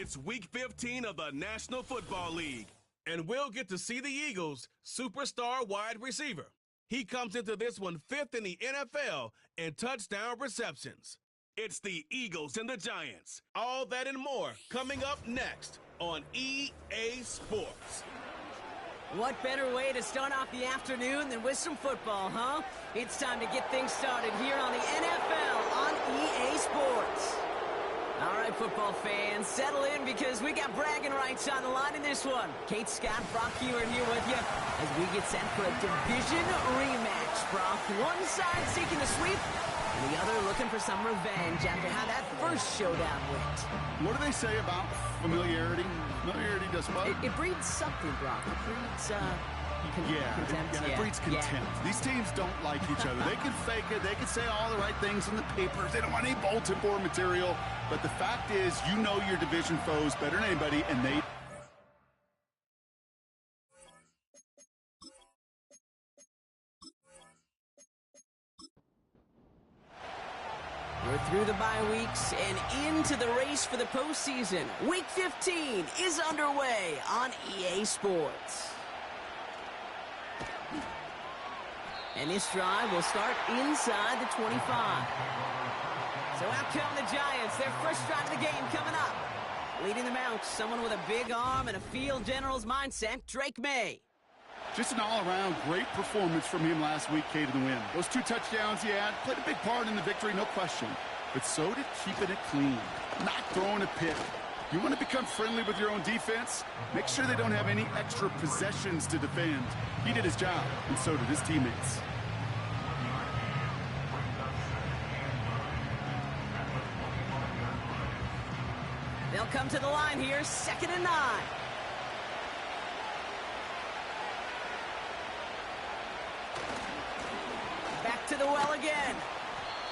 It's Week 15 of the National Football League, and we'll get to see the Eagles' superstar wide receiver. He comes into this one 5th in the NFL in touchdown receptions. It's the Eagles and the Giants. All that and more coming up next on EA Sports. What better way to start off the afternoon than with some football, huh? It's time to get things started here on the NFL on EA Sports. All right, football fans, settle in because we got bragging rights on the line in this one. Kate, Scott, Brock Hewer here with you as we get set for a division rematch. Brock, one side seeking the sweep, and the other looking for some revenge after how that first showdown went. What do they say about familiarity? Familiarity does what? It breeds something, Brock. It breeds, contempt. It breeds contempt. Yeah. These teams don't like each other. They can fake it. They can say all the right things in the papers. They don't want any bulletin board material. But the fact is, you know your division foes better than anybody, and they... We're through the bye weeks and into the race for the postseason. Week 15 is underway on EA Sports. And this drive will start inside the 25. So out come the Giants, their first drive of the game coming up. Leading them out, someone with a big arm and a field general's mindset, Drake May. Just an all-around great performance from him last week, Kate, in the win. Those 2 touchdowns he had played a big part in the victory, no question. But so did keeping it clean, not throwing a pick. You want to become friendly with your own defense? Make sure they don't have any extra possessions to defend. He did his job, and so did his teammates. They'll come to the line here, 2nd and 9. Back to the well again.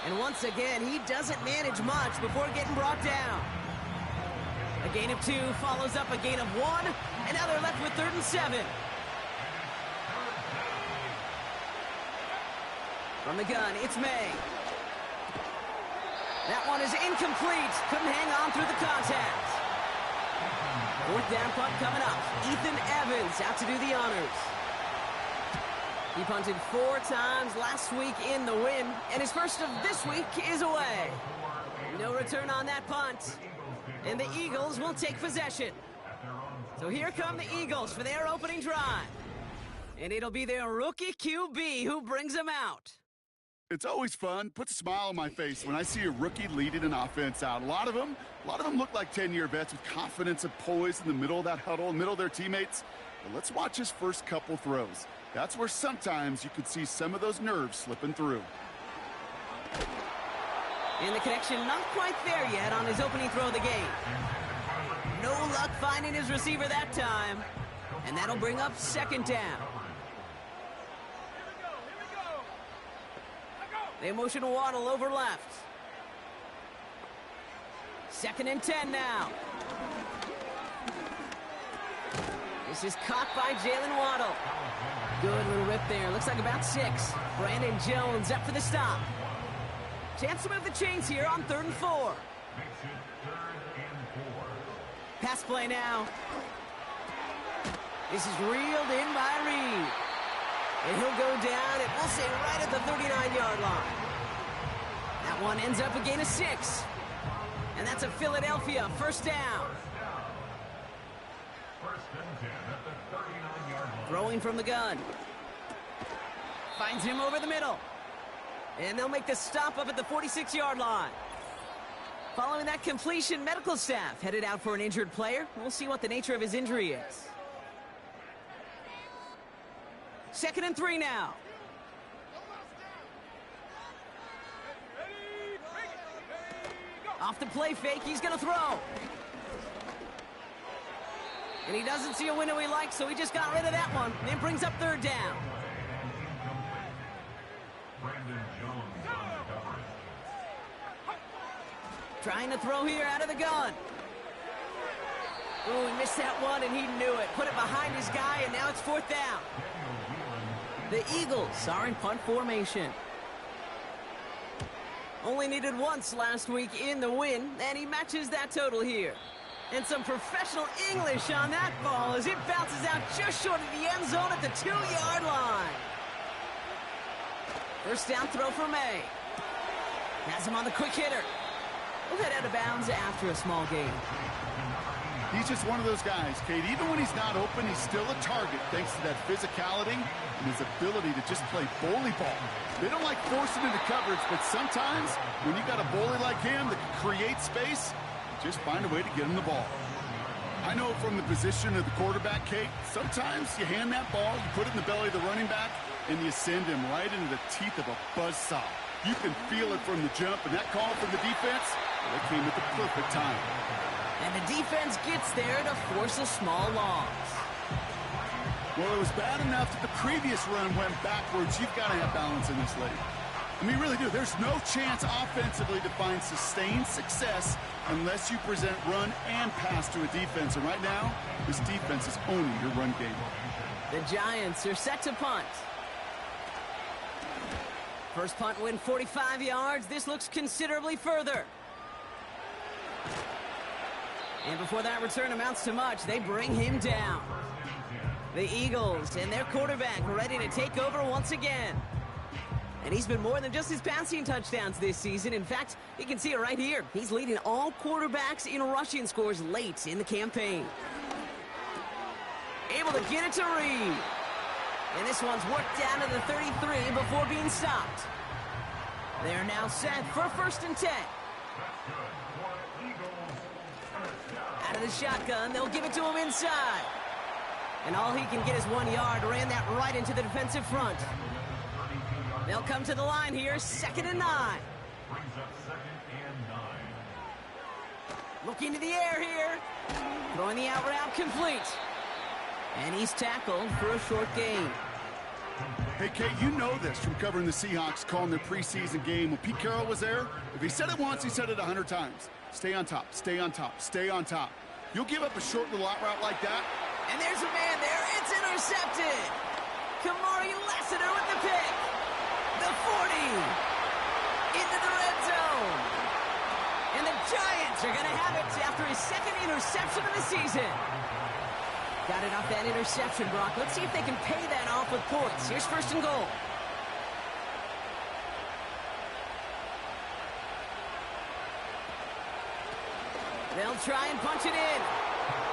And once again, he doesn't manage much before getting brought down. A gain of 2 follows up a gain of 1, and now they're left with 3rd and 7. From the gun, it's May. That one is incomplete. Couldn't hang on through the contact. 4th down punt coming up. Ethan Evans out to do the honors. He punted 4 times last week in the win, and his first of this week is away. No return on that punt, and the Eagles will take possession. So here come the Eagles for their opening drive, and it'll be their rookie QB who brings them out. It's always fun, puts a smile on my face when I see a rookie leading an offense out. A lot of them look like 10-year vets with confidence and poise in the middle of that huddle, in the middle of their teammates. But let's watch his first couple throws. That's where sometimes you could see some of those nerves slipping through. And the connection not quite there yet on his opening throw of the game. No luck finding his receiver that time. And that'll bring up 2nd down. They motion Waddle over left. 2nd and 10 now. This is caught by Jalen Waddle. Good little rip there. Looks like about 6. Brandon Jones up for the stop. Chance to move the chains here on 3rd and 4. Pass play now. This is reeled in by Reed. And he'll go down, and we'll say right at the 39-yard line. That one ends up a gain of 6. And that's a Philadelphia 1st down. Throwing from the gun. Finds him over the middle. And they'll make the stop up at the 46-yard line. Following that completion, medical staff headed out for an injured player. We'll see what the nature of his injury is. 2nd and 3 now. Off the play fake, he's going to throw. And he doesn't see a window he likes, so he just got rid of that one. And brings up 3rd down. Trying to throw here out of the gun. Ooh, he missed that one, and he knew it. Put it behind his guy, and now it's 4th down. The Eagles are in punt formation. Only needed once last week in the win, and he matches that total here. And some professional English on that ball as it bounces out just short of the end zone at the 2-yard line. First down throw for May. Has him on the quick hitter. We'll head out of bounds after a small gain. He's just one of those guys, Kate. Even when he's not open, he's still a target thanks to that physicality and his ability to just play bully ball. They don't like forcing into coverage, but sometimes when you got a bully like him that can create space, just find a way to get him the ball. I know from the position of the quarterback, Kate, sometimes you hand that ball, you put it in the belly of the running back, and you send him right into the teeth of a buzzsaw. You can feel it from the jump, and that call from the defense, well, it came at the perfect time. And the defense gets there to force a small loss. Well, it was bad enough that the previous run went backwards. You've got to have balance in this league. I mean, really do. There's no chance offensively to find sustained success unless you present run and pass to a defense. And right now, this defense is owning your run game. The Giants are set to punt. First punt win 45 yards. This looks considerably further. And before that return amounts to much, they bring him down. The Eagles and their quarterback ready to take over once again. And he's been more than just his passing touchdowns this season. In fact, you can see it right here. He's leading all quarterbacks in rushing scores late in the campaign. Able to get it to Reed. And this one's worked down to the 33 before being stopped. They're now set for 1st and 10. Out of the shotgun, they'll give it to him inside. And all he can get is 1 yard. Ran that right into the defensive front. They'll come to the line here, 2nd and 9. Looking to the air here. Throwing the out route complete. And he's tackled for a short gain. Hey, Kate, you know this from covering the Seahawks, calling their preseason game. When Pete Carroll was there, if he said it once, he said it 100 times. Stay on top, stay on top, stay on top. You'll give up a short little out route like that. And there's a man there. It's intercepted. Kamari Lassiter with the pick. The 40. Into the red zone. And the Giants are going to have it after his 2nd interception of the season. Got it off that interception, Brock. Let's see if they can pay that off with points. Here's 1st and goal. They'll try and punch it in.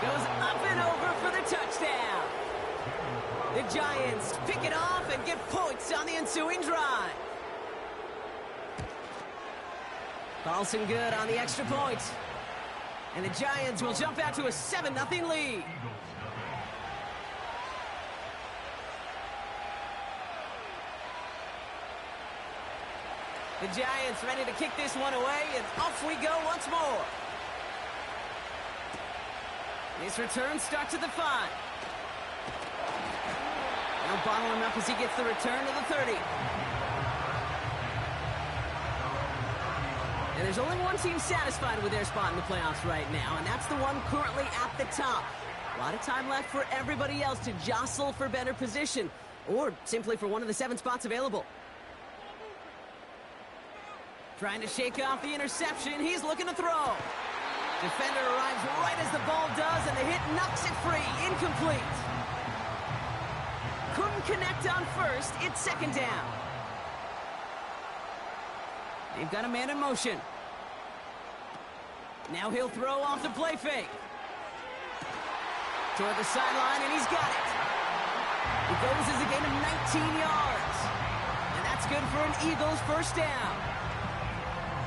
Goes up and over for the touchdown. The Giants pick it off and get points on the ensuing drive. Carlson good on the extra point. And the Giants will jump out to a 7-0 lead. The Giants ready to kick this one away, and off we go once more. This return starts at the 5. Now bottle him up as he gets the return to the 30. And there's only one team satisfied with their spot in the playoffs right now, and that's the one currently at the top. A lot of time left for everybody else to jostle for better position, or simply for one of the 7 spots available. Trying to shake off the interception. He's looking to throw. Defender arrives right as the ball does, and the hit knocks it free. Incomplete. Couldn't connect on first. It's 2nd down. They've got a man in motion. Now he'll throw off the play fake. Toward the sideline, and he's got it. It goes as a gain of 19 yards. And that's good for an Eagles 1st down.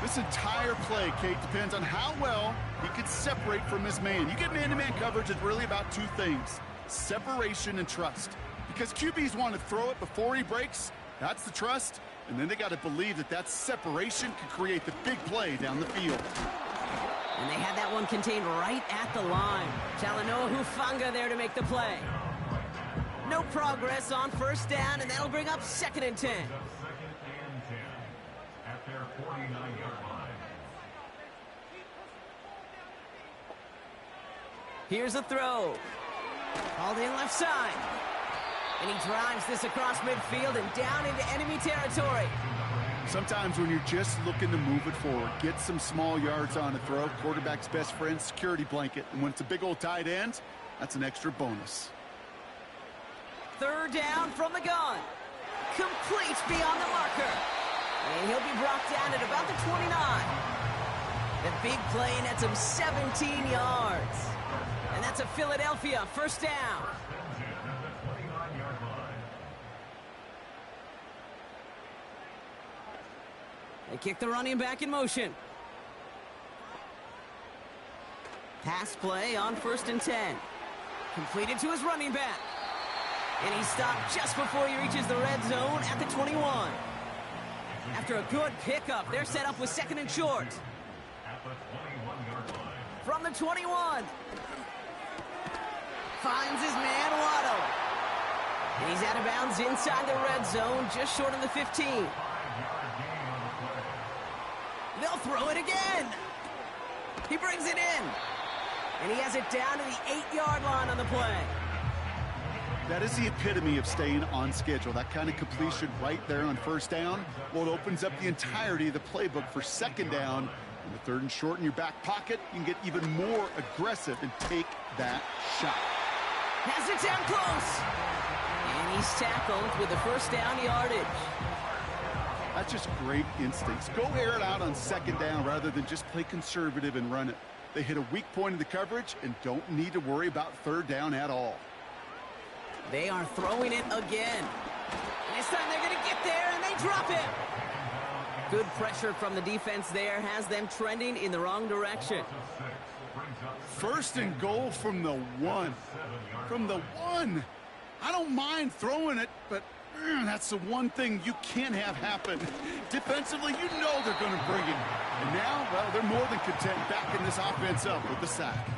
This entire play, Kate, depends on how well he can separate from his man. You get man-to-man coverage, it's really about 2 things: separation and trust. Because QBs want to throw it before he breaks. That's the trust. And then they got to believe that that separation can create the big play down the field. And they had that one contained right at the line. Talanoa Hufanga there to make the play. No progress on 1st down, and that'll bring up 2nd and 10. At their 49-yard line. Here's a throw. Called in left side. And he drives this across midfield and down into enemy territory. Sometimes when you're just looking to move it forward, get some small yards on a throw, quarterback's best friend, security blanket. And when it's a big old tight end, that's an extra bonus. Third down from the gun. Complete beyond the marker. And he'll be brought down at about the 29. The big play nets him 17 yards. And that's a Philadelphia first down. They kick the running back in motion. Pass play on 1st and 10. Completed to his running back. And he stopped just before he reaches the red zone at the 21. After a good pickup, they're set up with 2nd and short. From the 21. Finds his man, Waddle. And he's out of bounds inside the red zone, just short of the 15. They'll throw it again. He brings it in. And he has it down to the 8-yard line on the play. That is the epitome of staying on schedule. That kind of completion right there on 1st down. Well, it opens up the entirety of the playbook for 2nd down. And the 3rd and short in your back pocket, you can get even more aggressive and take that shot. Has it down close. And he's tackled with the 1st down yardage. That's just great instincts. Go air it out on 2nd down rather than just play conservative and run it. They hit a weak point in the coverage and don't need to worry about 3rd down at all. They are throwing it again. And this time they're going to get there, and they drop it. Good pressure from the defense there has them trending in the wrong direction. 1st and goal from the 1. From the 1. I don't mind throwing it, but that's the one thing you can't have happen. Defensively, you know they're going to bring it. And now, well, they're more than content backing this offense up with the sack.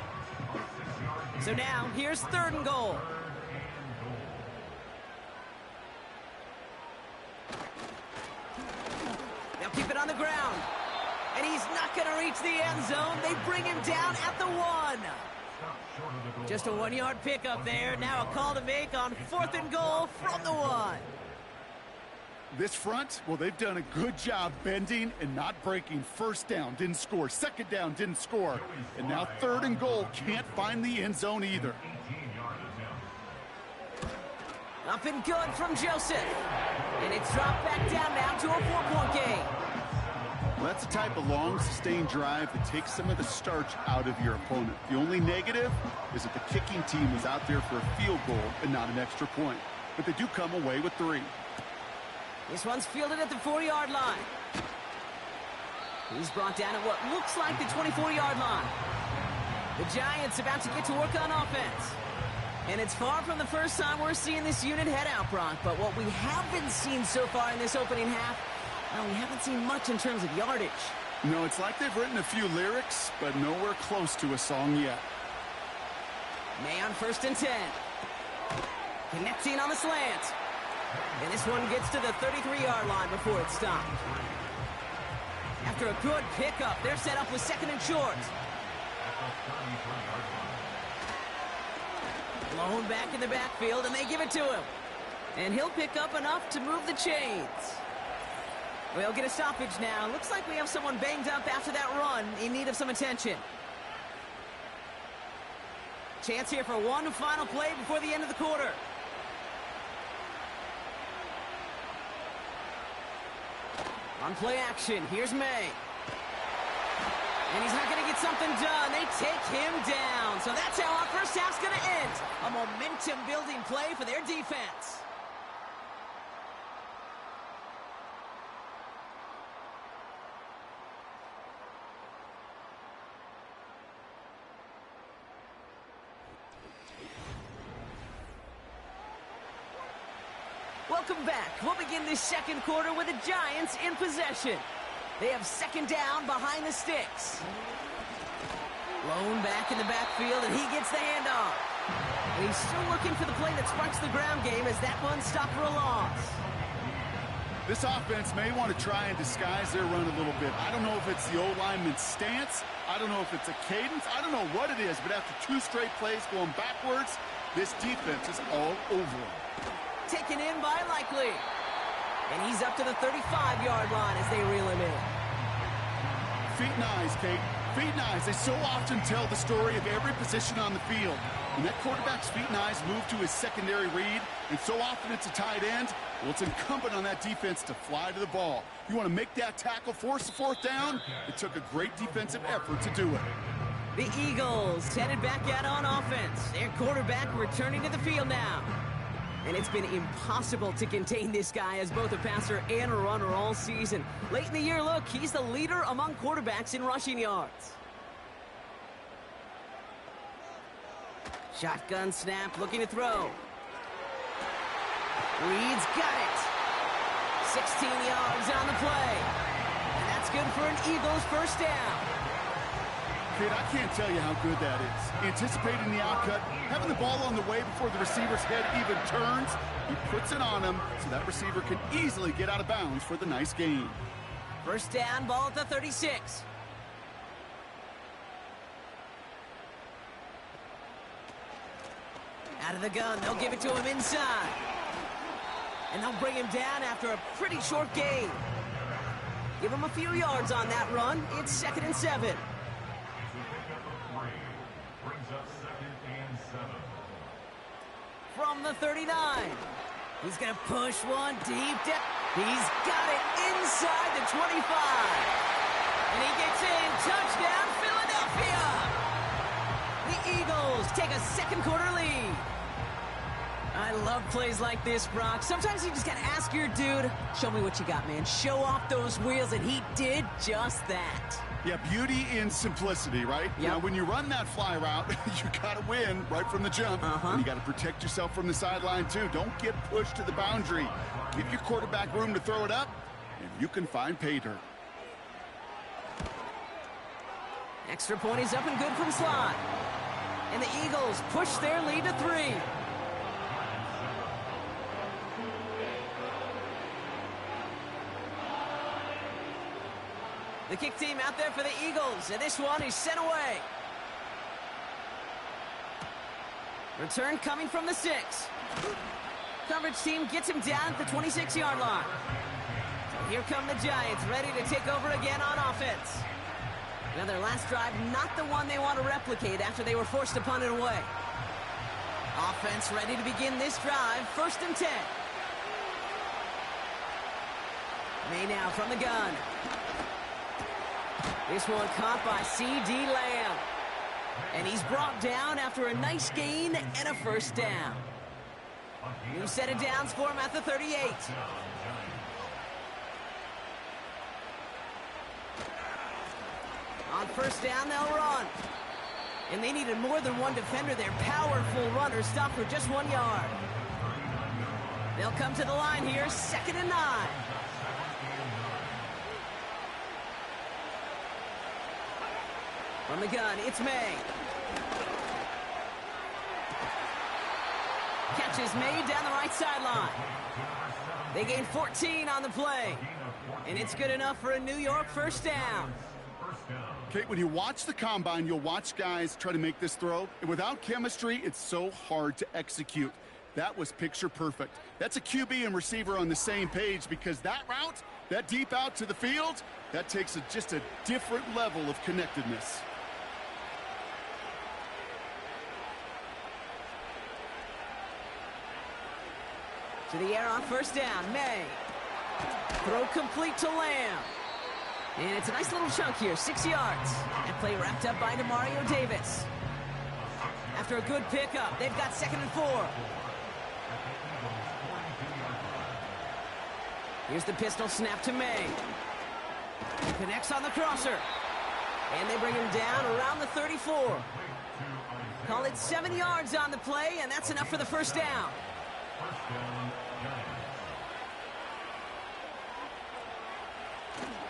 So now, here's 3rd and goal. They'll keep it on the ground. And he's not going to reach the end zone. They bring him down at the 1. Just a 1-yard pickup there. Now a call to make on 4th and goal from the 1. This front, well, they've done a good job bending and not breaking. 1st down, didn't score. 2nd down, didn't score. And now 3rd and goal, can't find the end zone either. Up and good from Joseph. And it's dropped back down now to a 4-point game. Well, that's the type of long, sustained drive that takes some of the starch out of your opponent. The only negative is that the kicking team was out there for a field goal and not an extra point. But they do come away with 3. This one's fielded at the 4-yard line. He's brought down at what looks like the 24-yard line. The Giants about to get to work on offense. And it's far from the first time we're seeing this unit head out, Brock. But what we haven't seen so far in this opening half, well, we haven't seen much in terms of yardage. No, it's like they've written a few lyrics, but nowhere close to a song yet. May on 1st and 10. Connecting on the slant. And this one gets to the 33-yard line before it's stopped. After a good pickup, they're set up with 2nd and short. Blown back in the backfield, and they give it to him. And he'll pick up enough to move the chains. We'll get a stoppage now. Looks like we have someone banged up after that run in need of some attention. Chance here for one final play before the end of the quarter. On play action, here's May. And he's not going to get something done. They take him down. So that's how our first half's going to end. A momentum-building play for their defense. Welcome back. We'll begin this 2nd quarter with the Giants in possession. They have 2nd down behind the sticks. Blown back in the backfield, and he gets the handoff. And he's still looking for the play that sparks the ground game as that one stopped for a loss. This offense may want to try and disguise their run a little bit. I don't know if it's the O-lineman's stance. I don't know if it's a cadence. I don't know what it is, but after 2 straight plays going backwards, this defense is all over them. Taken in by Likely. And he's up to the 35-yard line as they reel him in. Feet and eyes, Kate. Feet and eyes. They so often tell the story of every position on the field. When that quarterback's feet and eyes move to his secondary read, and so often it's a tight end, well, it's incumbent on that defense to fly to the ball. You want to make that tackle, force the fourth down? It took a great defensive effort to do it. The Eagles headed back out on offense. Their quarterback returning to the field now. And it's been impossible to contain this guy as both a passer and a runner all season. Late in the year, look, he's the leader among quarterbacks in rushing yards. Shotgun snap, looking to throw. Reed's got it. 16 yards on the play. And that's good for an Eagles first down. Kid, I can't tell you how good that is. Anticipating the outcut, having the ball on the way before the receiver's head even turns, he puts it on him so that receiver can easily get out of bounds for the nice gain. First down, ball at the 36. Out of the gun, they'll give it to him inside. And they'll bring him down after a pretty short gain. Give him a few yards on that run. It's 2nd and 7. From the 39. He's going to push one deep down. He's got it inside the 25. And he gets in. Touchdown, Philadelphia. The Eagles take a second quarter lead. I love plays like this, Brock. Sometimes you just got to ask your dude, show me what you got, man. Show off those wheels, and he did just that. Yeah, beauty in simplicity, right? Yep. Now, when you run that fly route, you got to win right from the jump. And you got to protect yourself from the sideline, too. Don't get pushed to the boundary. Give your quarterback room to throw it up, and you can find pay dirt. Extra point is up and good from slot. And the Eagles push their lead to 3. The kick team out there for the Eagles, and this one is sent away. Return coming from the 6. Coverage team gets him down at the 26-yard line. So here come the Giants, ready to take over again on offense. Now their last drive, not the one they want to replicate after they were forced to punt it away. Offense ready to begin this drive, 1st and 10. May now from the gun. This one caught by C.D. Lamb. And he's brought down after a nice gain and a first down. New set of downs for him at the 38. On first down, they'll run. And they needed more than one defender. Their powerful runner stopped for just 1 yard. They'll come to the line here, 2nd and 9. From the gun, it's May. Catches May down the right sideline. They gain 14 on the play. And it's good enough for a New York first down. Kate, when you watch the combine, you'll watch guys try to make this throw. And without chemistry, it's so hard to execute. That was picture perfect. That's a QB and receiver on the same page because that route, that deep out to the field, that takes just a different level of connectedness. To the air on first down, May. Throw complete to Lamb. And it's a nice little chunk here, 6 yards. That play wrapped up by Demario Davis. After a good pickup, they've got 2nd and 4. Here's the pistol snap to May. Connects on the crosser. And they bring him down around the 34. Call it 7 yards on the play, and that's enough for the first down.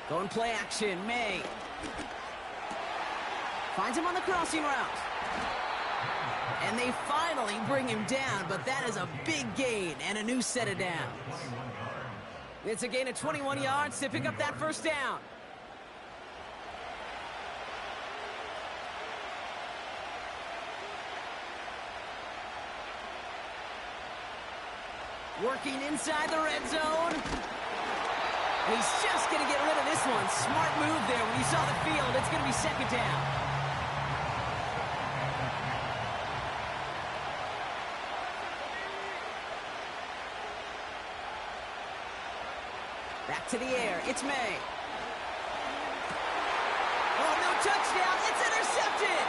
Going play action, May. Finds him on the crossing route. And they finally bring him down, but that is a big gain and a new set of downs. It's a gain of 21 yards to pick up that first down. Working inside the red zone. He's just going to get rid of this one. Smart move there. When you saw the field, it's going to be second down. Back to the air. It's May. Oh, no touchdown. It's intercepted.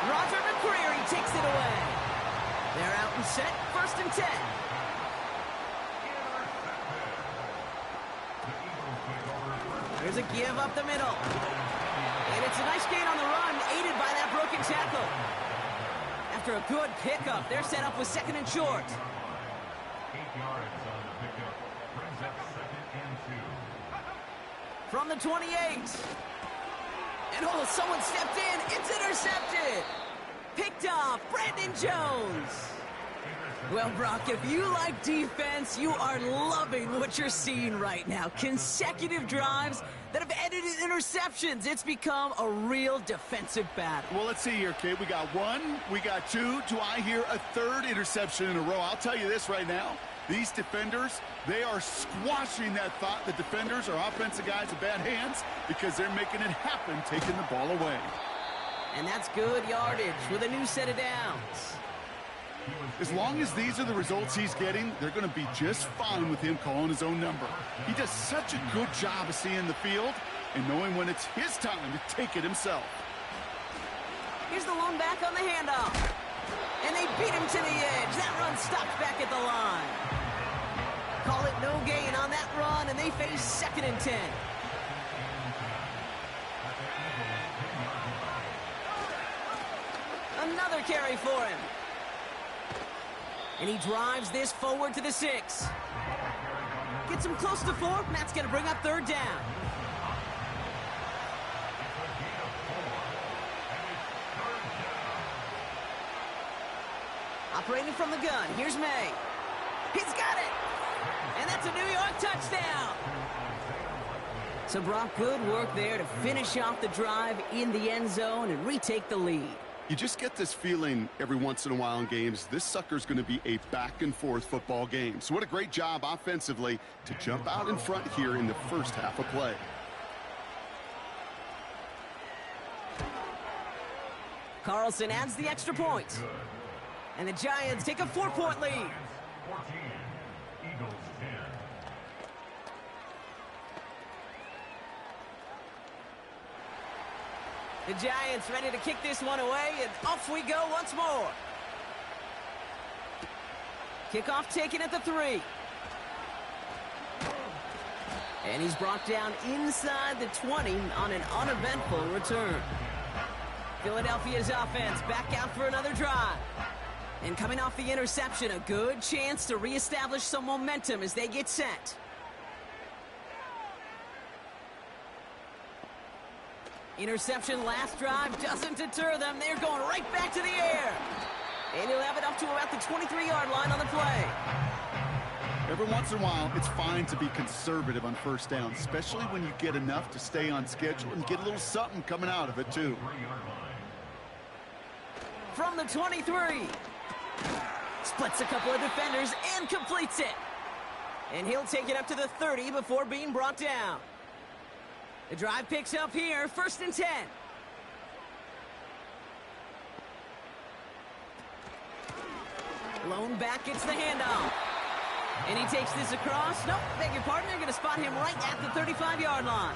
Roger McCreary takes it away. They're out and set. 1st and 10. There's a give up the middle. And it's a nice gain on the run, aided by that broken tackle. After a good pickup, they're set up with 2nd and short. 8 yards on the pickup. Brings up 2nd and 2. From the 28. And oh, someone stepped in. It's intercepted. Picked off Brandon Jones. Well, Brock, if you like defense, you are loving what you're seeing right now. Consecutive drives that have ended in interceptions. It's become a real defensive battle. Well, let's see here, kid. We got 1, we got 2. Do I hear a 3rd interception in a row? I'll tell you this right now. These defenders, they are squashing that thought. The defenders are offensive guys with bad hands because they're making it happen, taking the ball away. And that's good yardage with a new set of downs. As long as these are the results he's getting, they're going to be just fine with him calling his own number. He does such a good job of seeing the field and knowing when it's his time to take it himself. Here's the lone back on the handoff. And they beat him to the edge. That run stopped back at the line. Call it no gain on that run, and they face 2nd and 10. Another carry for him. And he drives this forward to the 6. Gets him close to 4. That's going to bring up 3rd down. Operating from the gun. Here's May. He's got it. And that's a New York touchdown. So, Brock, good work there to finish off the drive in the end zone and retake the lead. You just get this feeling every once in a while in games, this sucker's going to be a back-and-forth football game. So what a great job offensively to jump out in front here in the first half of play. Carlson adds the extra point. And the Giants take a 4-point lead. 14, Eagles 10. The Giants ready to kick this one away, and off we go once more. Kickoff taken at the 3. And he's brought down inside the 20 on an uneventful return. Philadelphia's offense back out for another drive. And coming off the interception, a good chance to reestablish some momentum as they get set. Interception last drive doesn't deter them. They're going right back to the air. And he'll have it up to about the 23-yard line on the play. Every once in a while, it's fine to be conservative on 1st down, especially when you get enough to stay on schedule and get a little something coming out of it, too. From the 23. Splits a couple of defenders and completes it. And he'll take it up to the 30 before being brought down. The drive picks up here, 1st and 10. Lone back gets the handoff. And he takes this across. Nope, beg your pardon. They're going to spot him right at the 35-yard line.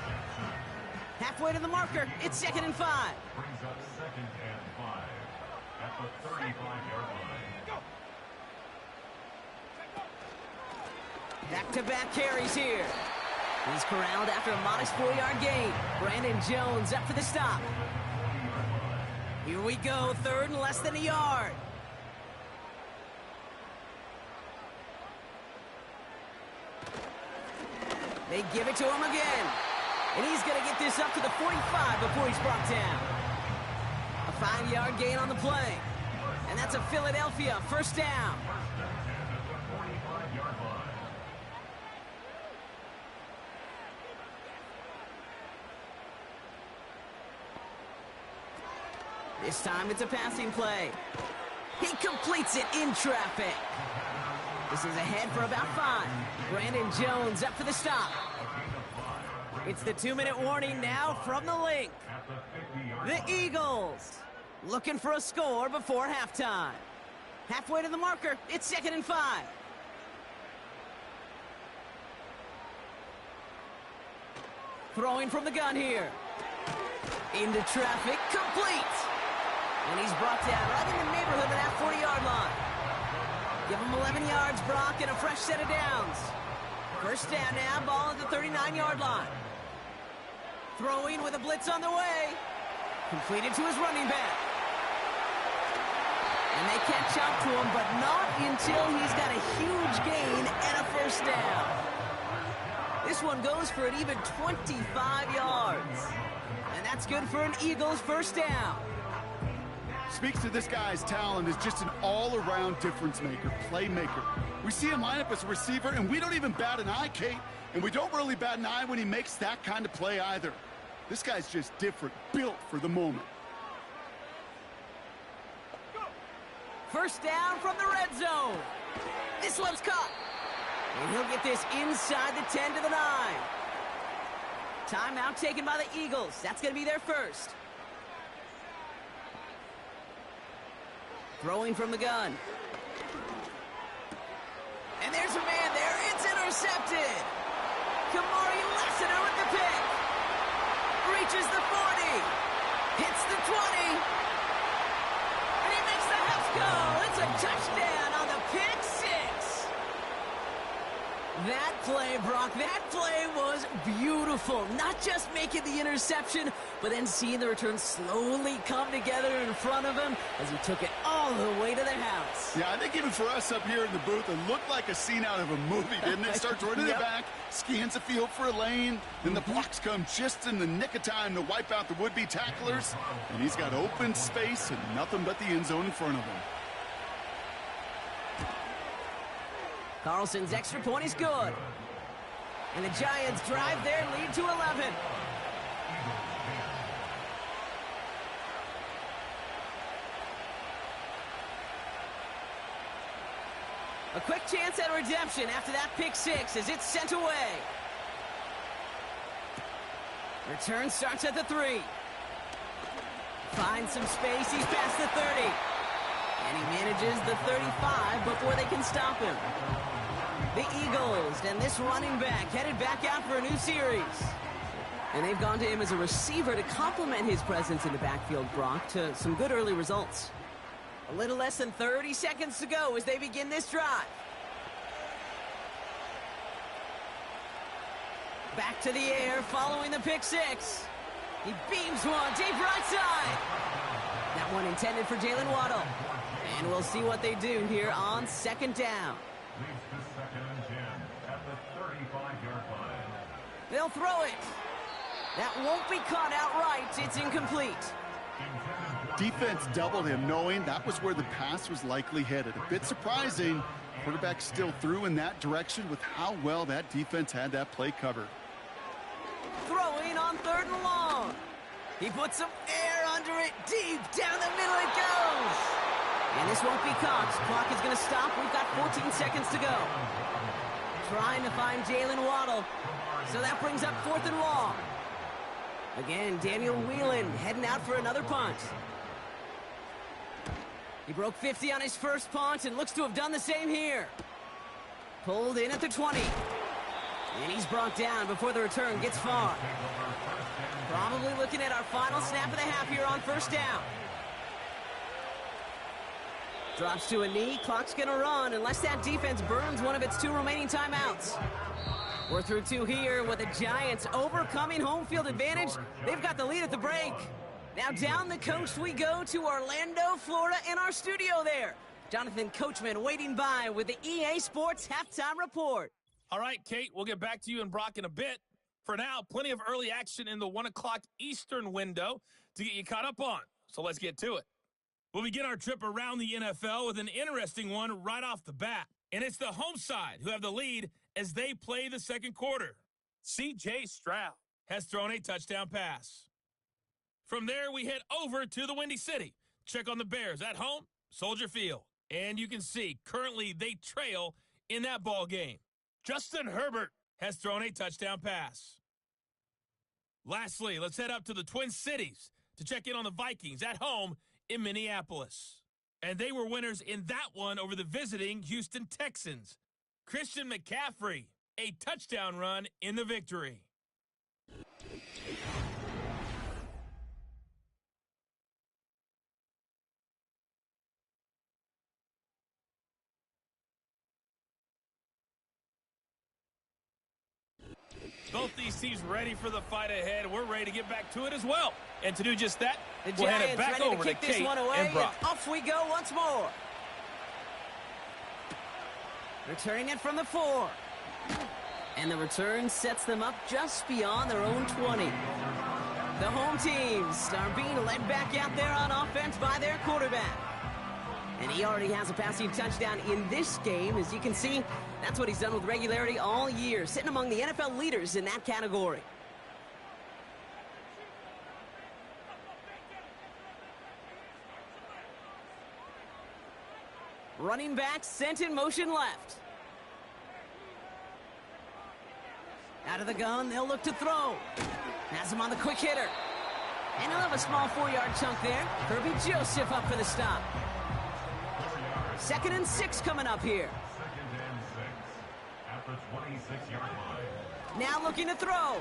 Halfway to the marker. It's 2nd and 5. Brings up 2nd and 5 at the 35-yard line. Back-to-back carries here. He's corralled after a modest 4-yard gain. Brandon Jones up for the stop. Here we go, 3rd and less than a yard. They give it to him again. And he's going to get this up to the 45 before he's brought down. A 5-yard gain on the play. And that's a Philadelphia 1st down. This time it's a passing play. He completes it in traffic. This is ahead for about 5. Brandon Jones up for the stop. It's the 2-minute warning now from the link. The Eagles looking for a score before halftime. Halfway to the marker, it's 2nd and 5. Throwing from the gun here. Into traffic, complete. And he's brought down right in the neighborhood of that 40-yard line. Give him 11 yards, Brock, and a fresh set of downs. First down now, ball at the 39-yard line. Throwing with a blitz on the way. Completed to his running back. And they catch up to him, but not until he's got a huge gain and a first down. This one goes for an even 25 yards. And that's good for an Eagles first down. Speaks to this guy's talent as just an all-around difference maker, playmaker. We see him line up as a receiver, and we don't even bat an eye, Kate. And we don't really bat an eye when he makes that kind of play either. This guy's just different, built for the moment. First down from the red zone. This one's caught. And he'll get this inside the 10 to the 9. Timeout taken by the Eagles. That's going to be their first. Throwing from the gun. And there's a man there. It's intercepted. Kamari Lassiter with the pick. Reaches the 40. Hits the 20. And he makes the Huffs go. It's a touchdown on the pick 6. That play, Brock, that play was beautiful. Not just making the interception, but then seeing the return slowly come together in front of him as he took it all the way to the house. Yeah, I think even for us up here in the booth, it looked like a scene out of a movie, didn't it? Starts running Yep. it back, scans the field for a lane, then the blocks come just in the nick of time to wipe out the would-be tacklers, and he's got open space and nothing but the end zone in front of him. Carlson's extra point is good. And the Giants drive their lead to 11. A quick chance at redemption after that pick 6 as it's sent away. Return starts at the 3. Finds some space, he's past the 30. And he manages the 35 before they can stop him. The Eagles and this running back headed back out for a new series. And they've gone to him as a receiver to complement his presence in the backfield, Brock, to some good early results. A little less than 30 seconds to go as they begin this drive. Back to the air following the pick 6. He beams one deep right side. That one intended for Jalen Waddle. And we'll see what they do here on 2nd down. Leads to 2nd and 10 at the 35-yard line. They'll throw it. That won't be caught outright. It's incomplete. Defense doubled him, knowing that was where the pass was likely headed. A bit surprising. Quarterback still threw in that direction with how well that defense had that play covered. Throwing on 3rd and long. He puts some air under it. Deep down the middle it goes. And this won't be caught. Clock is going to stop. We've got 14 seconds to go. Trying to find Jalen Waddle. So that brings up 4th and long. Again, Daniel Whelan heading out for another punt. He broke 50 on his first punt and looks to have done the same here. Pulled in at the 20. And he's brought down before the return gets far. Probably looking at our final snap of the half here on 1st down. Drops to a knee. Clock's going to run unless that defense burns one of its 2 remaining timeouts. We're through 2 here with the Giants overcoming home field advantage. They've got the lead at the break. Now down the coast we go to Orlando, Florida, in our studio there. Jonathan Coachman waiting by with the EA Sports Halftime Report. All right, Kate, we'll get back to you and Brock in a bit. For now, plenty of early action in the 1 o'clock Eastern window to get you caught up on. So let's get to it. We'll begin our trip around the NFL with an interesting one right off the bat. And it's the home side who have the lead as they play the second quarter. C.J. Stroud has thrown a touchdown pass. From there, we head over to the Windy City. Check on the Bears at home, Soldier Field. And you can see currently they trail in that ball game. Justin Herbert has thrown a touchdown pass. Lastly, let's head up to the Twin Cities to check in on the Vikings at home in Minneapolis. And they were winners in that one over the visiting Houston Texans. Christian McCaffrey, a touchdown run in the victory. Both these teams ready for the fight ahead. We're ready to get back to it as well. And to do just that, we'll hand it back over to Kate and Brock. Off we go once more. Returning it from the 4. And the return sets them up just beyond their own 20. The home teams are being led back out there on offense by their quarterback. And he already has a passing touchdown in this game. As you can see, that's what he's done with regularity all year, sitting among the NFL leaders in that category. Running back sent in motion left. Out of the gun, they'll look to throw. Has him on the quick hitter. And he'll have a small 4-yard chunk there. Kirby Joseph up for the stop. 2nd and 6 coming up here. 2nd and 6 at the 26-yard line. Now looking to throw.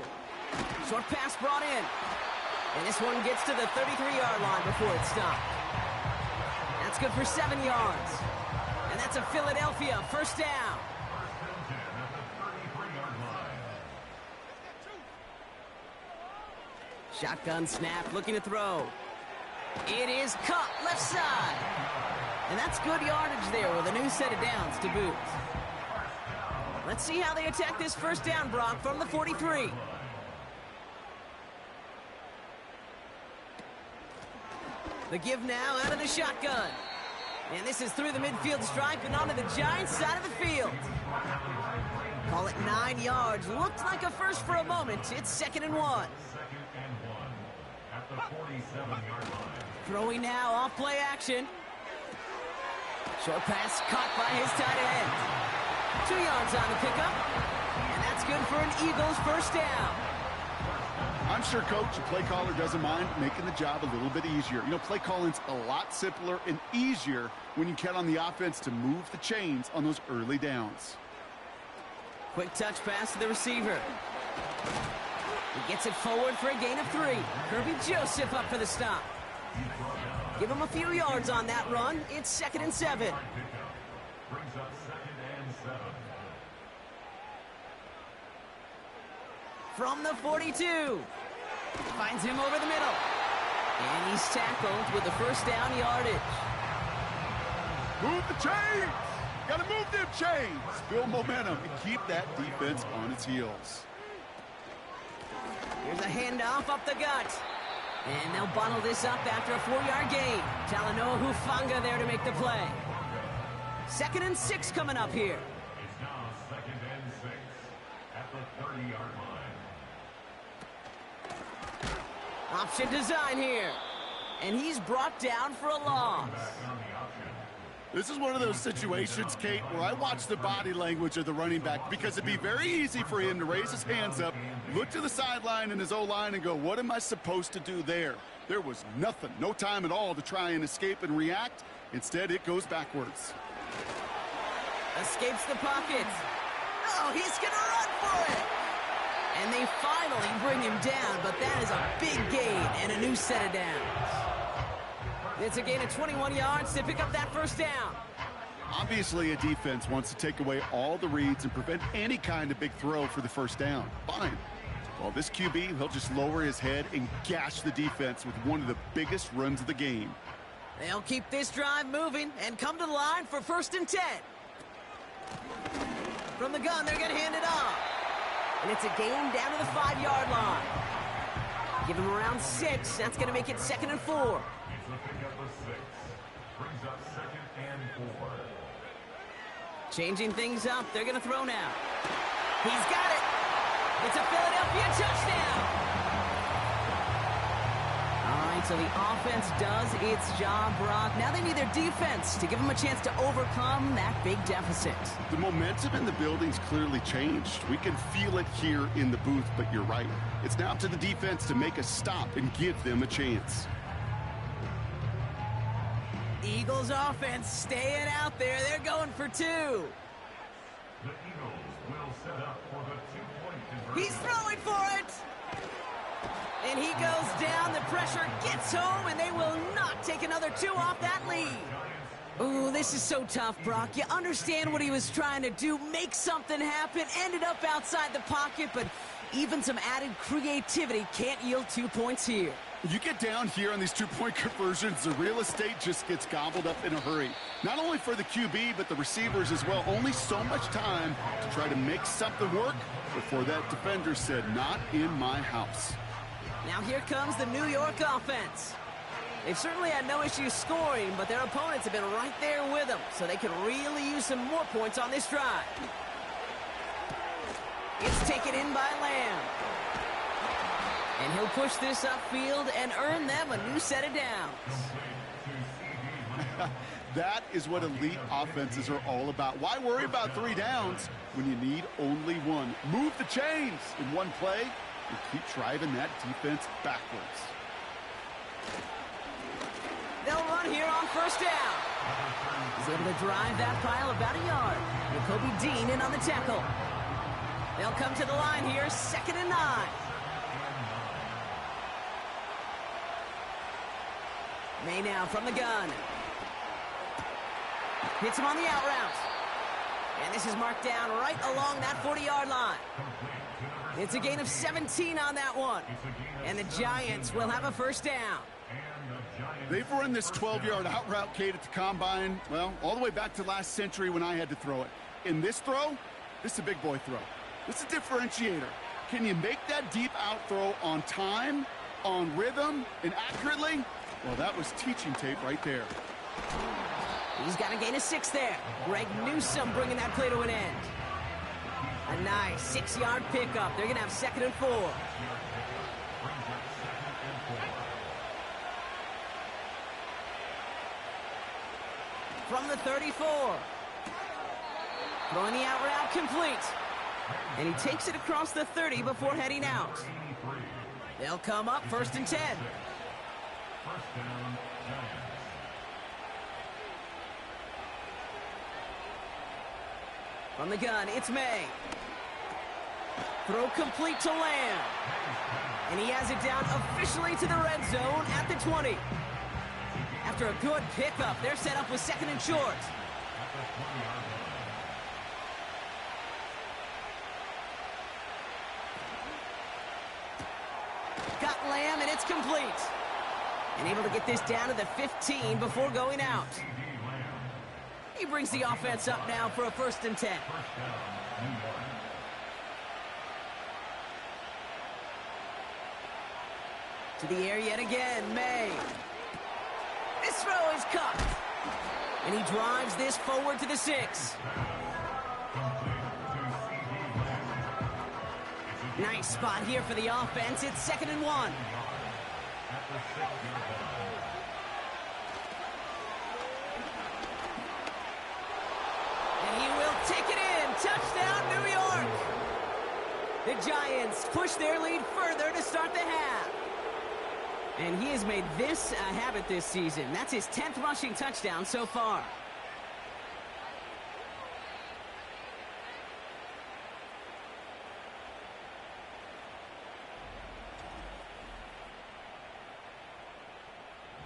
Short pass brought in. And this one gets to the 33-yard line before it's stopped. That's good for 7 yards. And that's a Philadelphia first down. Shotgun snap, looking to throw. It is caught left side. And that's good yardage there with a new set of downs to boot. Let's see how they attack this first down, Brock, from the 43. The give now out of the shotgun. And this is through the midfield stripe and onto the Giants' side of the field. Call it 9 yards. Looked like a first for a moment. It's 2nd and 1. 2nd and 1 at the 47-yard line. Throwing now off play action. Short pass caught by his tight end. 2 yards on the pickup. And that's good for an Eagles first down. I'm sure, Coach, the play caller doesn't mind making the job a little bit easier. You know, play calling's a lot simpler and easier when you count on the offense to move the chains on those early downs. Quick touch pass to the receiver. He gets it forward for a gain of 3. Kirby Joseph up for the stop. Give him a few yards on that run. It's 2nd and 7. Brings up 2nd and 7. From the 42. Finds him over the middle. And he's tackled with the first down yardage. Move the chains! Got to move them chains! Build momentum and keep that defense on its heels. Here's a handoff up the gut. And they'll bottle this up after a 4-yard gain. Talanoa Hufanga there to make the play. 2nd and 6 coming up here. It's now 2nd and 6 at the 30-yard line. Option design here. And he's brought down for a loss. This is one of those situations, Kate, where I watch the body language of the running back because it'd be very easy for him to raise his hands up, look to the sideline in his O-line and go, what am I supposed to do there? There was nothing, no time at all to try and escape and react. Instead, it goes backwards. Escapes the pocket. Oh, he's going to run for it. And they finally bring him down, but that is a big gain and a new set of downs. It's a gain of 21 yards to pick up that first down. Obviously, a defense wants to take away all the reads and prevent any kind of big throw for the first down. Fine. Well, this QB, he'll just lower his head and gash the defense with one of the biggest runs of the game. They'll keep this drive moving and come to the line for 1st and 10. From the gun, they're going to hand it off. And it's a gain down to the 5-yard line. Give him around 6. That's going to make it 2nd and 4. It's a pickup of 6. Brings up 2nd and 4. Changing things up. They're going to throw now. He's got it. It's a Philadelphia touchdown. All right, So the offense does its job, Brock. Now they need their defense to give them a chance to overcome that big deficit. The momentum in the building's clearly changed. We can feel it here in the booth, but you're right. It's now up to the defense to make a stop and give them a chance. Eagles offense staying out there. They're going for 2. The Eagles will set up for the 2-point conversion. He's throwing for it. And he goes down. The pressure gets home, and they will not take another 2 off that lead. Ooh, this is so tough, Brock. You understand what he was trying to do, make something happen, ended up outside the pocket, but even some added creativity can't yield 2 points here. You get down here on these 2-point conversions, the real estate just gets gobbled up in a hurry. Not only for the QB, but the receivers as well. Only so much time to try to make something work before that defender said, "Not in my house." Now here comes the New York offense. They've certainly had no issues scoring, but their opponents have been right there with them, so they could really use some more points on this drive. It's taken in by Lamb. And he'll push this upfield and earn them a new set of downs. That is what elite offenses are all about. Why worry about 3 downs when you need only 1? Move the chains in one play and keep driving that defense backwards. They'll run here on first down. He's able to drive that pile about a yard. Kobe Dean in on the tackle. They'll come to the line here, 2nd and 9. May now from the gun. Hits him on the out route. And this is marked down right along that 40-yard line. It's a gain of 17 on that one. And the Giants will have a first down. They've run this 12-yard out route, Kate, at the combine, well, all the way back to last century when I had to throw it. In this throw, this is a big boy throw. This is a differentiator. Can you make that deep out throw on time, on rhythm, and accurately? Well, that was teaching tape right there. He's got a gain of 6 there. Greg Newsome bringing that play to an end. A nice 6-yard pickup. They're going to have 2nd and 4. From the 34. Throwing the out route complete. And he takes it across the 30 before heading out. They'll come up 1st and 10. From the gun, it's May. Throw complete to Lamb. And he has it down officially to the red zone at the 20. After a good pickup, they're set up with 2nd and short. Got Lamb, and it's complete. And able to get this down to the 15 before going out. He brings the offense up now for a 1st and 10. To the air yet again, May. This throw is cut. And he drives this forward to the 6. Nice spot here for the offense. It's 2nd and 1. And he will take it in. Touchdown, New York. The Giants push their lead further to start the half. And he has made this a habit this season. That's his 10th rushing touchdown so far.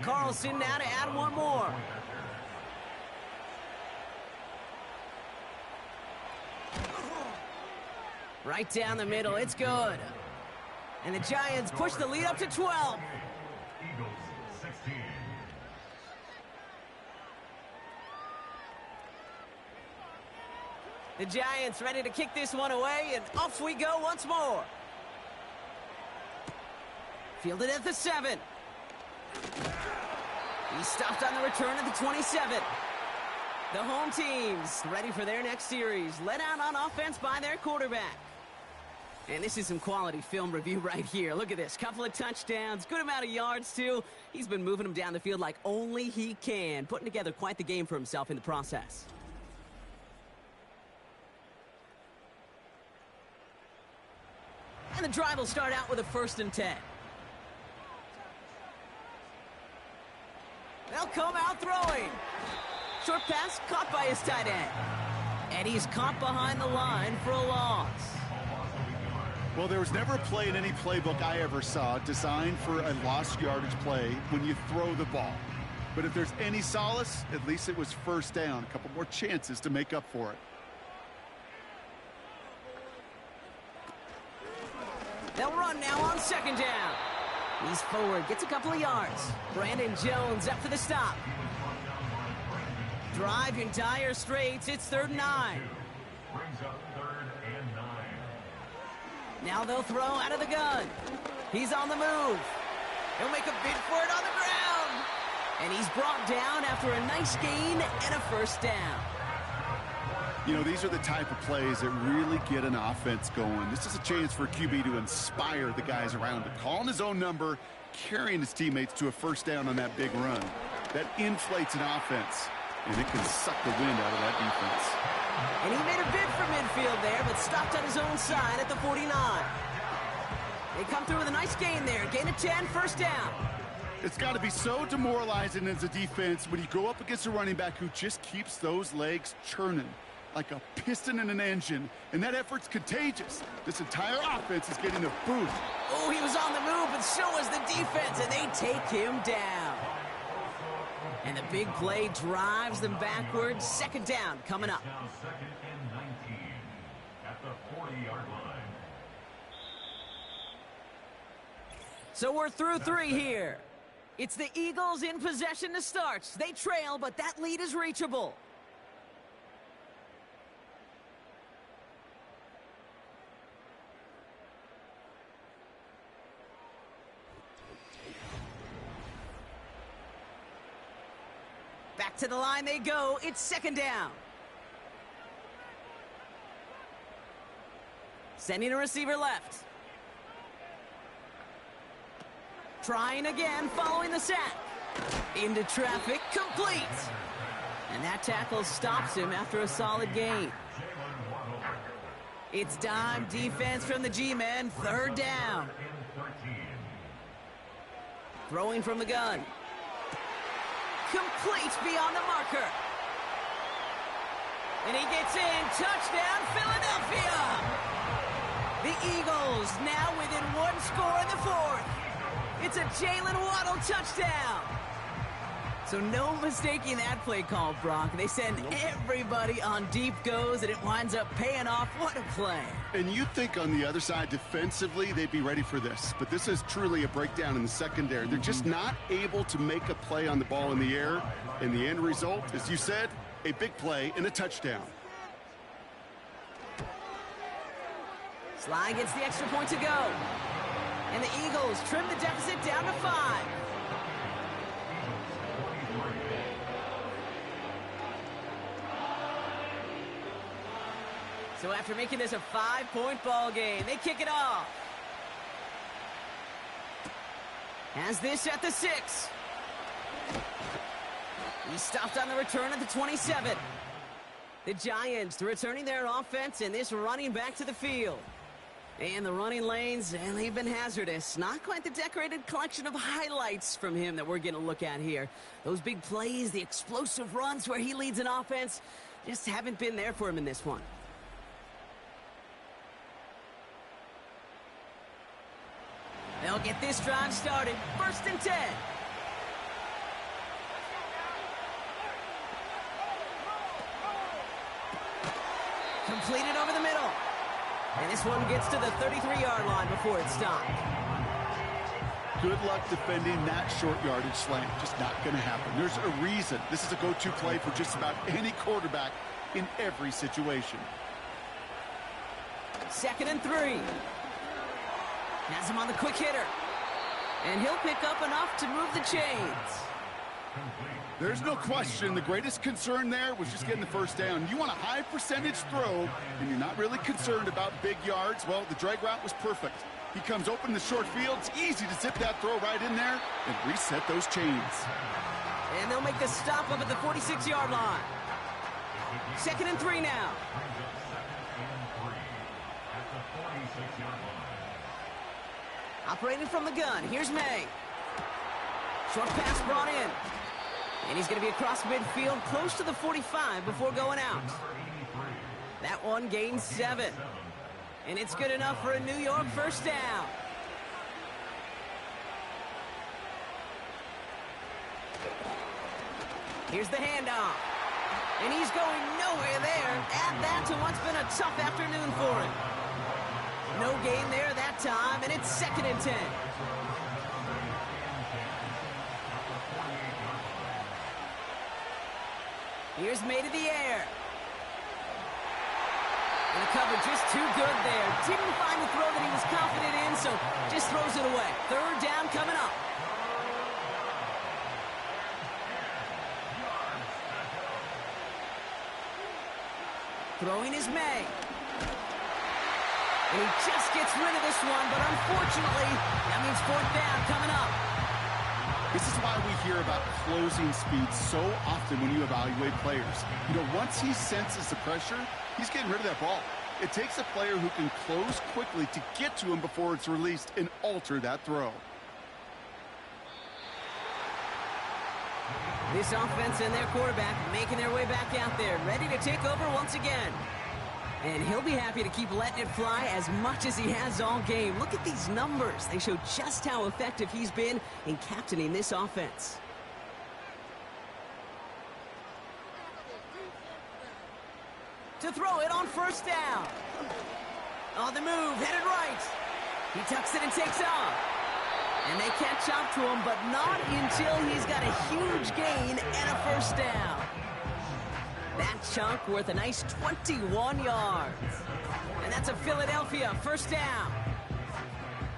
Carlson now to add one more. Right down the middle, it's good. And the Giants push the lead up to 12. Eagles 16. The Giants ready to kick this one away, and off we go once more. Fielded at the 7. He stopped on the return at the 27. The home teams ready for their next series, led out on offense by their quarterback. And this is some quality film review right here. Look at this. Couple of touchdowns, good amount of yards, too. He's been moving them down the field like only he can, putting together quite the game for himself in the process. And the drive will start out with a 1st and 10. They'll come out throwing. Short pass caught by his tight end. And he's caught behind the line for a loss. Well, there was never a play in any playbook I ever saw designed for a lost yardage play when you throw the ball. But if there's any solace, at least it was 1st down. A couple more chances to make up for it. They'll run now on 2nd down. He's forward, gets a couple of yards. Brandon Jones up for the stop. Drive in dire straits. It's 3rd and 9. Brings up 3rd and 9. Now they'll throw out of the gun. He's on the move. He'll make a bid for it on the ground. And he's brought down after a nice gain and a 1st down. You know, these are the type of plays that really get an offense going. This is a chance for a QB to inspire the guys around him. Calling his own number, carrying his teammates to a 1st down on that big run. That inflates an offense, and it can suck the wind out of that defense. And he made a bid for midfield there, but stopped on his own side at the 49. They come through with a nice gain there. Gain of 10, 1st down. It's got to be so demoralizing as a defense when you go up against a running back who just keeps those legs churning like a piston in an engine, and that effort's contagious. This entire offense is getting a boost. Oh, he was on the move, but so was the defense, and they take him down. And the big play drives them backwards. 2nd down coming up. Now 2nd and 19 at the 40-yard line. So we're through 3 here. It's the Eagles in possession to start. They trail, but that lead is reachable. Back to the line they go. It's 2nd down. Sending a receiver left. Trying again, following the sack. Into traffic, complete. And that tackle stops him after a solid gain. It's dime defense from the G-men. 3rd down. Throwing from the gun. Complete beyond the marker. And he gets in. Touchdown, Philadelphia! The Eagles now within 1 score in the 4th. It's a Jalen Waddle touchdown. So no mistaking that play call, Brock. They send everybody on deep goes, and it winds up paying off. What a play. And you'd think on the other side, defensively, they'd be ready for this. But this is truly a breakdown in the secondary. They're just not able to make a play on the ball in the air. And the end result, as you said, a big play and a touchdown. Sly gets the extra point to go. And the Eagles trim the deficit down to 5. So after making this a 5-point ball game, they kick it off. Has this at the 6. He stopped on the return at the 27. The Giants returning their offense and this running back to the field. And the running lanes, and they've been hazardous. Not quite the decorated collection of highlights from him that we're going to look at here. Those big plays, the explosive runs where he leads an offense, just haven't been there for him in this one. They'll get this drive started. 1st and 10. Completed over the middle. And this one gets to the 33-yard line before it's stopped. Good luck defending that short yardage slant. Just not going to happen. There's a reason. This is a go-to play for just about any quarterback in every situation. 2nd and 3. Has him on the quick hitter. And he'll pick up enough to move the chains. Complete. There's no question the greatest concern there was just getting the first down. You want a high percentage throw, and you're not really concerned about big yards. Well, the drag route was perfect. He comes open in the short field. It's easy to zip that throw right in there and reset those chains. And they'll make the stop up at the 46-yard line. 2nd and 3 now. Operating from the gun, here's May. Short pass brought in. And he's going to be across midfield, close to the 45 before going out. That one gains 7. And it's good enough for a New York first down. Here's the handoff. And he's going nowhere there. Add that to what's been a tough afternoon for him. No gain there that time, and it's 2nd and 10. Here's May to the air. And the coverage just too good there. Didn't find the throw that he was confident in, so just throws it away. 3rd down coming up. Throwing is May. And he just gets rid of this one, but unfortunately, that means 4th down coming up. This is why we hear about closing speed so often when you evaluate players. You know, once he senses the pressure, he's getting rid of that ball. It takes a player who can close quickly to get to him before it's released and alter that throw. This offense and their quarterback making their way back out there, ready to take over once again. And he'll be happy to keep letting it fly as much as he has all game. Look at these numbers. They show just how effective he's been in captaining this offense. To throw it on 1st down. On the move, headed right. He tucks it and takes off. And they catch up to him, but not until he's got a huge gain and a 1st down. That chunk worth a nice 21 yards. And that's a Philadelphia 1st down.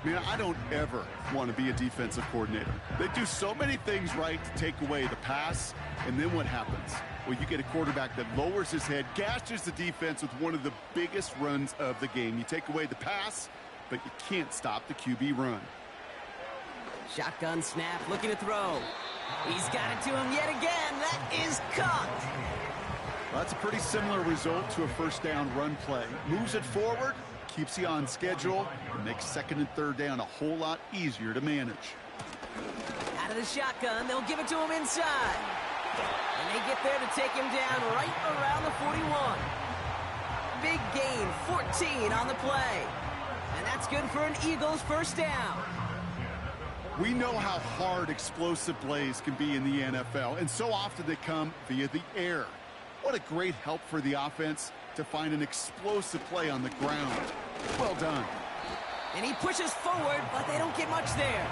Man, I don't ever want to be a defensive coordinator. They do so many things right to take away the pass, and then what happens? Well, you get a quarterback that lowers his head, gashes the defense with one of the biggest runs of the game. You take away the pass, but you can't stop the QB run. Shotgun snap, looking to throw. He's got it to him yet again. That is caught. Well, that's a pretty similar result to a 1st down run play. Moves it forward, keeps you on schedule, and makes 2nd and 3rd down a whole lot easier to manage. Out of the shotgun, they'll give it to him inside. And they get there to take him down right around the 41. Big gain, 14 on the play. And that's good for an Eagles 1st down. We know how hard explosive plays can be in the NFL, and so often they come via the air. What a great help for the offense to find an explosive play on the ground. Well done. And he pushes forward, but they don't get much there.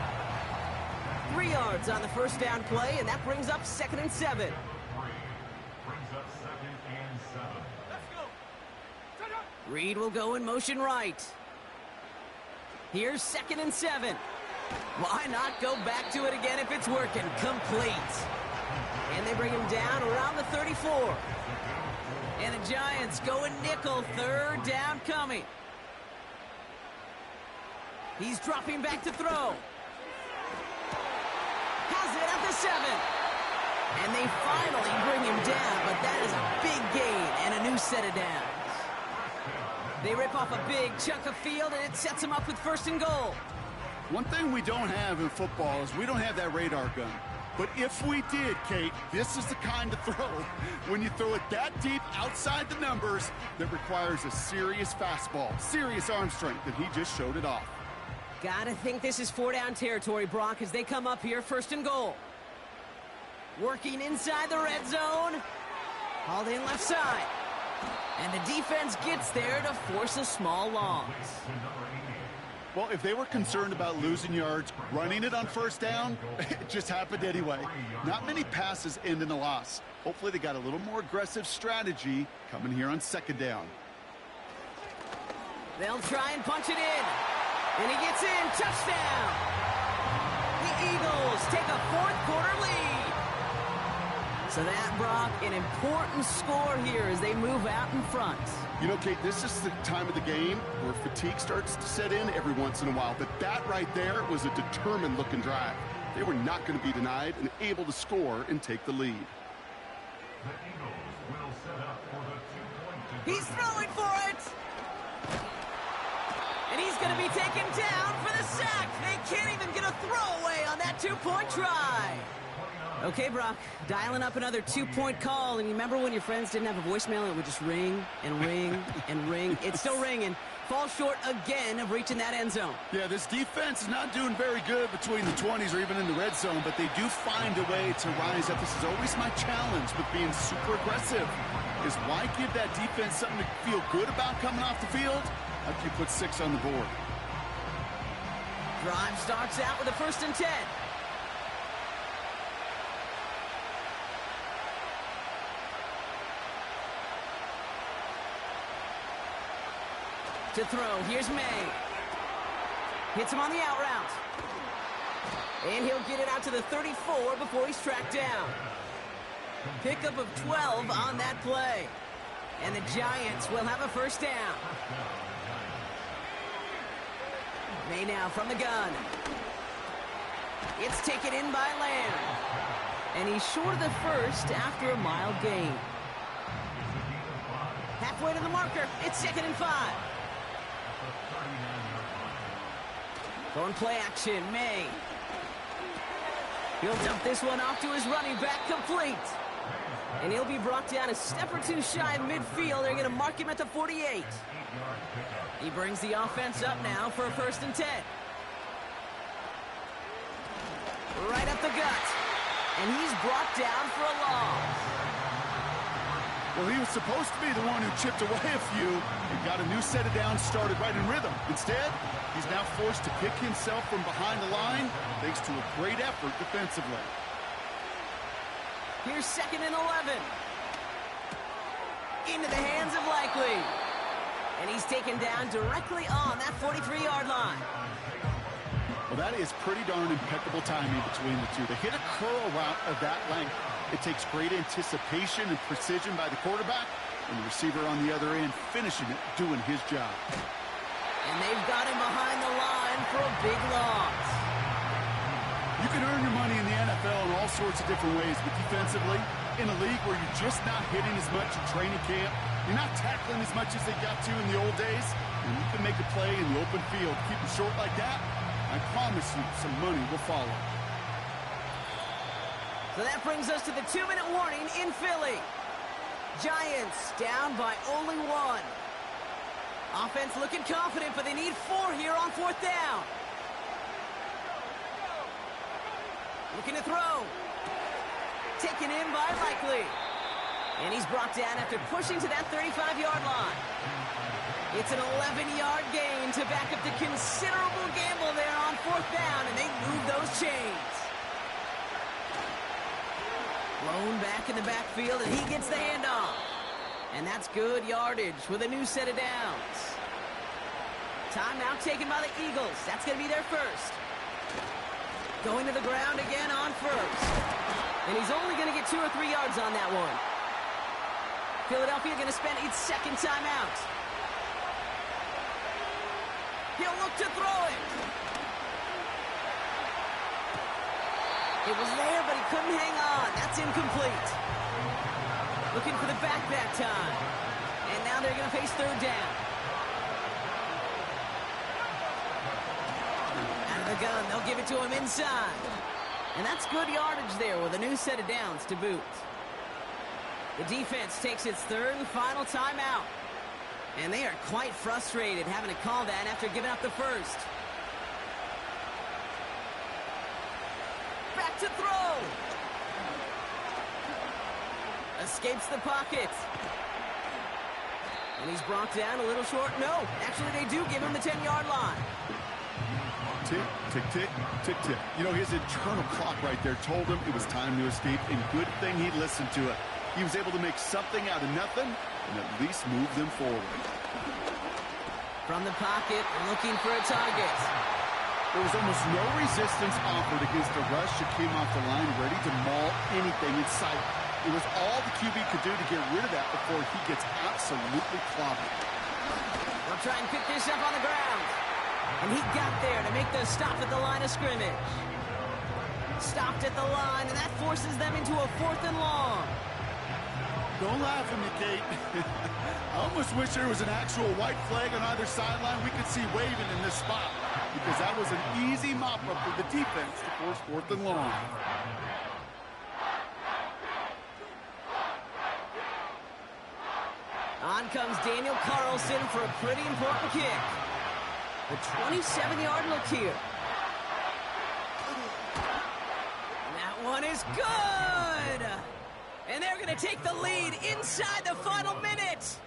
3 yards on the 1st down play, and that brings up 2nd and 7. Brings up 2nd and 7. Let's go. Reed will go in motion right. Here's 2nd and 7. Why not go back to it again if it's working? Complete. And they bring him down around the 34. And the Giants go in nickel, 3rd down coming. He's dropping back to throw. Has it at the 7. And they finally bring him down, but that is a big gain and a new set of downs. They rip off a big chunk of field, and it sets them up with 1st and goal. One thing we don't have in football is we don't have that radar gun. But if we did, Kate, this is the kind of throw, when you throw it that deep outside the numbers, that requires a serious fastball, serious arm strength, and he just showed it off. Gotta think this is 4-down territory, Brock, as they come up here, 1st and goal. Working inside the red zone. Hauled in left side. And the defense gets there to force a small loss. Well, if they were concerned about losing yards, running it on 1st down, it just happened anyway. Not many passes end in a loss. Hopefully they got a little more aggressive strategy coming here on 2nd down. They'll try and punch it in. And he gets in. Touchdown. The Eagles take a 4th quarter lead. So that, Brock, an important score here as they move out in front. You know, Kate, this is the time of the game where fatigue starts to set in every once in a while. But that right there was a determined-looking drive. They were not going to be denied and able to score and take the lead. The Eagles will set up for the two-point He's throwing for it. And he's going to be taken down for the sack. They can't even get a throwaway on that two-point try. Okay, Brock, dialing up another two-point call. And you remember when your friends didn't have a voicemail and it would just ring and ring and ring? It's still ringing. Falls short again of reaching that end zone. Yeah, this defense is not doing very good between the 20s or even in the red zone, but they do find a way to rise up. This is always my challenge with being super aggressive, is why give that defense something to feel good about coming off the field after you put 6 on the board? Drive starts out with a 1st and 10. To throw, here's May. Hits him on the out route. And he'll get it out to the 34 before he's tracked down. Pickup of 12 on that play. And the Giants will have a 1st down. May now from the gun. It's taken in by Lamb. And he's short of the 1st after a mild gain. Halfway to the marker. It's 2nd and 5. Going play action, May. He'll dump this one off to his running back, complete. And he'll be brought down a step or two shy of midfield. They're going to mark him at the 48. He brings the offense up now for a 1st and 10. Right up the gut. And he's brought down for a loss. Well, he was supposed to be the one who chipped away a few and got a new set of downs started right in rhythm. Instead, he's now forced to pick himself from behind the line thanks to a great effort defensively. Here's 2nd and 11. Into the hands of Likely. And he's taken down directly on that 43-yard line. Well, that is pretty darn impeccable timing between the two. They hit a curl route of that length. It takes great anticipation and precision by the quarterback, and the receiver on the other end finishing it, doing his job. And they've got him behind the line for a big loss. You can earn your money in the NFL in all sorts of different ways, but defensively, in a league where you're just not hitting as much in training camp, you're not tackling as much as they got to in the old days, and you can make a play in the open field. Keep it short like that, I promise you some money will follow. So that brings us to the 2-minute warning in Philly. Giants down by only 1. Offense looking confident, but they need 4 here on 4th down. Looking to throw. Taken in by Likely. And he's brought down after pushing to that 35-yard line. It's an 11-yard gain to back up the considerable gamble there on 4th down, and they move those chains. Blown back in the backfield, and he gets the handoff. And that's good yardage with a new set of downs. Timeout taken by the Eagles. That's going to be their 1st. Going to the ground again on 1st. And he's only going to get 2 or 3 yards on that one. Philadelphia going to spend its 2nd timeout. He'll look to throw it. It was there, but he couldn't hang on. That's incomplete. Looking for the back that time. And now they're going to face 3rd down. Out of the gun, they'll give it to him inside. And that's good yardage there with a new set of downs to boot. The defense takes its 3rd and final timeout. And they are quite frustrated having to call that after giving up the 1st. Back to throw. Escapes the pocket. And he's brought down a little short. No, actually they do give him the 10-yard line. Tick, tick, tick, tick, tick. You know, his internal clock right there told him it was time to escape, and good thing he listened to it. He was able to make something out of nothing and at least move them forward. From the pocket, looking for a target. There was almost no resistance offered against a rush that came off the line ready to maul anything in sight. It was all the QB could do to get rid of that before he gets absolutely clobbered. They'll try and pick this up on the ground. And he got there to make the stop at the line of scrimmage. Stopped at the line, and that forces them into a 4th and long. Don't laugh at me, Kate. I almost wish there was an actual white flag on either sideline we could see waving in this spot, because that was an easy mop-up for the defense to force 4th and long. On comes Daniel Carlson for a pretty important kick. A 27-yard look here. And that one is good! And they're going to take the lead inside the final minute.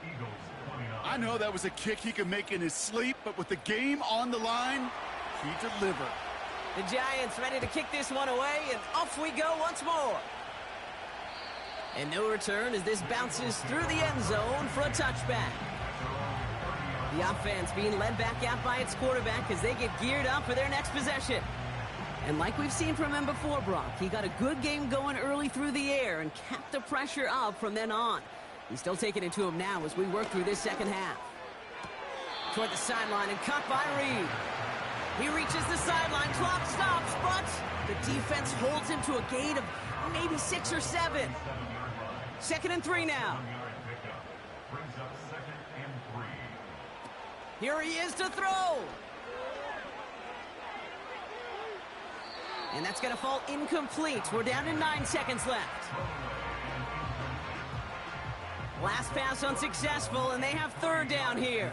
I know that was a kick he could make in his sleep, but with the game on the line, he delivered. The Giants ready to kick this one away, and off we go once more. And no return as this bounces through the end zone for a touchback. The offense being led back out by its quarterback as they get geared up for their next possession. And like we've seen from him before, Brock, he got a good game going early through the air and kept the pressure up from then on. He's still taking it to him now as we work through this second half. Toward the sideline and caught by Reed. He reaches the sideline, clock stops, but the defense holds him to a gain of maybe 6 or 7. 2nd and 3 now. Here he is to throw. And that's going to fall incomplete. We're down to 9 seconds left. Last pass unsuccessful, and they have 3rd down here.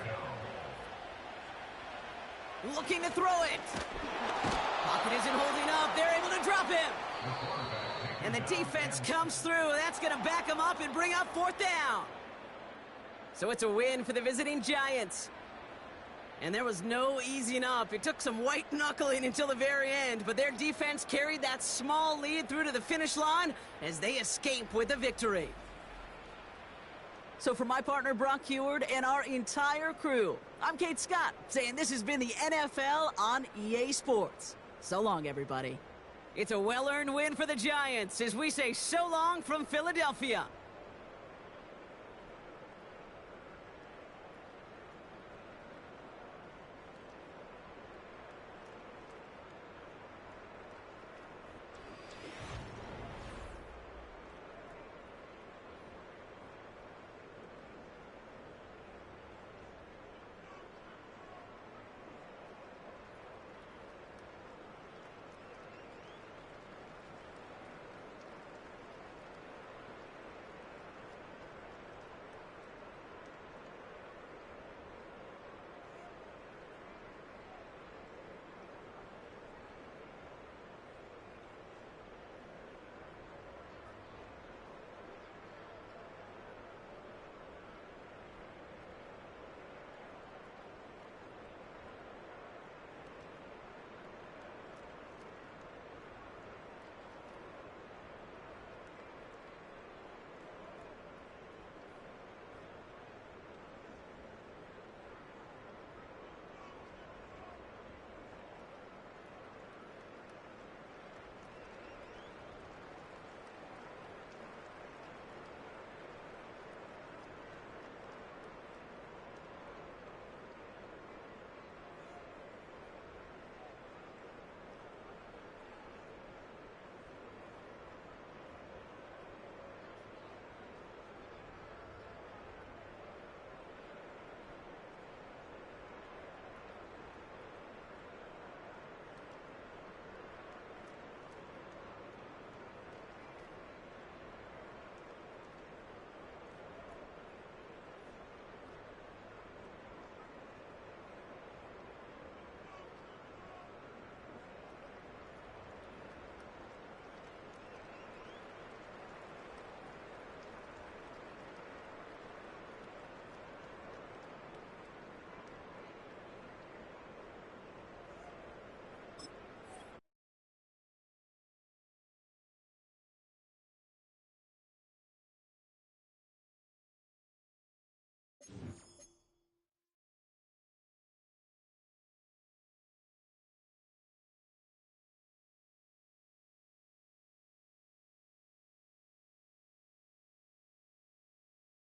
Looking to throw it. Pocket isn't holding up. They're able to drop him. And the defense comes through. That's going to back him up and bring up 4th down. So it's a win for the visiting Giants. And there was no easing up. It took some white knuckling until the very end, but their defense carried that small lead through to the finish line as they escape with a victory. So for my partner Brock Heward and our entire crew, I'm Kate Scott saying this has been the NFL on EA Sports. So long, everybody. It's a well-earned win for the Giants as we say so long from Philadelphia.